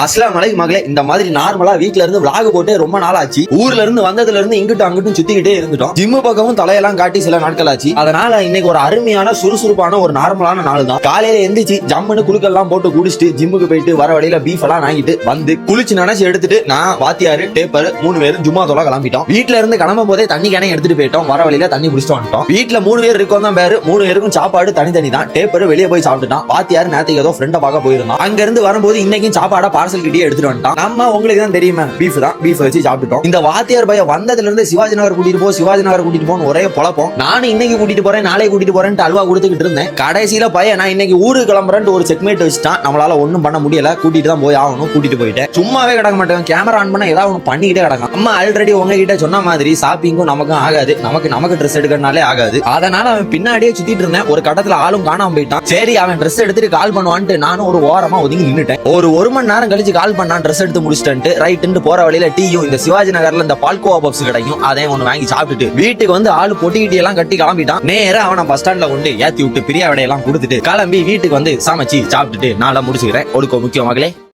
அஸ்ஸலாமு அலைக்கும் மகளே. இந்த மாதிரி நார்மலா வீட்ல இருந்து விளாக் போட்டு ரொம்ப நாள் ஆச்சு. ஊர்ல இருந்து வந்ததுல இருந்து இங்கிட்டும் அங்கிட்டும் சுத்திக்கிட்டே இருந்துட்டோம். ஜிம்மு பக்கமும் தலையெல்லாம் காட்டி சில நாட்கள் ஆச்சு. அதனால இன்னைக்கு ஒரு அருமையான சுறுசுறுப்பான ஒரு நார்மலான நாள் தான். காலையில எந்திரிச்சு ஜம்முன்னு குளுக்கெல்லாம் போட்டு குடிச்சிட்டு ஜிம்முக்கு போயிட்டு வர வழியில பீஃப் எல்லாம் வாங்கிட்டு வந்து குளிச்சு நினைச்சு எடுத்துட்டு நான் வாத்தியாரு டேப்பர் 3 பேரும் ஜும்மா தொலை கிளம்பிட்டோம். வீட்டுல இருந்து கிளம்பும் போதே தண்ணி கேனை எடுத்துட்டு போயிட்டோம். வர வழியில தண்ணி குடிச்சிட்டு வந்துட்டோம். வீட்டுல 3 பேர் இருக்கோம் தான் பேரு. 3 பேருக்கும் சாப்பாடு தனித்தனி தான். டேப்பர் வெளியே போய் சாப்பிட்டுட்டான். வாத்தியாரு நேத்துக்கு ஏதோ ஃப்ரெண்ட பார்க்க போயிருந்தோம். அங்க இருந்து வரும்போது இன்னைக்கும் சாப்பாடா பார்சல் கிட்டே எடுத்துட்டு வந்துட்டோம். நம்ம உங்களுக்கு தான் தெரியுமே, பீஃப் தான். பீஃப் வச்சு சாப்பிட்டுட்டோம். இந்த வாத்தியார் பையன் வந்ததுல இருந்து சிவாஜி நகர் கூட்டிட்டு போன்னு ஒரே பொழப்போம். நானும் இன்னைக்கு கூட்டிட்டு போறேன் நாளை கூட்டிட்டு போறேன் அல்வா கொடுத்துக்கிட்டு இருந்தேன். கடைசியில பையன் நான் இன்னைக்கு ஊருக்கு கிளம்புறேன் ஒரு செக்மேட் வச்சுட்டான். நம்மளால ஒண்ணும் பண்ண முடியல. கூட்டிட்டு தான் போய் ஆகணும். கூட்டிட்டு போயிட்டேன். சும்மாவே கிடக்க மாட்டேன். கேமரா ஆன் பண்ண ஏதாவது ஒன்று பண்ணிக்கிட்டே கிடக்கும். அம்மா ஆல்ரெடி உங்ககிட்ட சொன்ன மாதிரி ஷாப்பிங்கும் நமக்கும் ஆகாது. நமக்கு ட்ரெஸ் எடுக்கிறனாலே ஆகாது. அதனால அவன் பின்னாடியே சுத்திட்டு இருந்தேன். ஒரு கட்டத்துல ஆளும் காணாம போயிட்டான். சரி அவன் ட்ரெஸ் எடுத்துட்டு கால் பண்ணுவான்ட்டு நானும் ஒரு ஓரமா ஒதுங்கி நின்னுட்டேன். ஒரு மணி நேரம் கழிச்சு கால் பண்ணான். ட்ரெஸ் எடுத்து முடிச்சுட்டு ரைட்டு போற வழியில டீயும் இந்த சிவாஜி நகர்ல இந்த பால்கோவா பப்ஸ் கிடைக்கும். அதையும் ஒண்ணு வாங்கி சாப்பிட்டுட்டு வீட்டுக்கு வந்து ஆளு பொட்டிக்கிட்டி எல்லாம் கட்டி கிளம்பிட்டான். நேரா அவனை பஸ் ஸ்டாண்ட்ல கொண்டு ஏத்தி விட்டு பிரியா விடையெல்லாம் கொடுத்துட்டு கிளம்பி வீட்டுக்கு வந்து சமைச்சு சாப்பிட்டுட்டு நாளா முடிச்சுக்கிறேன். ஒடுக்க முக்கியம் மகளே.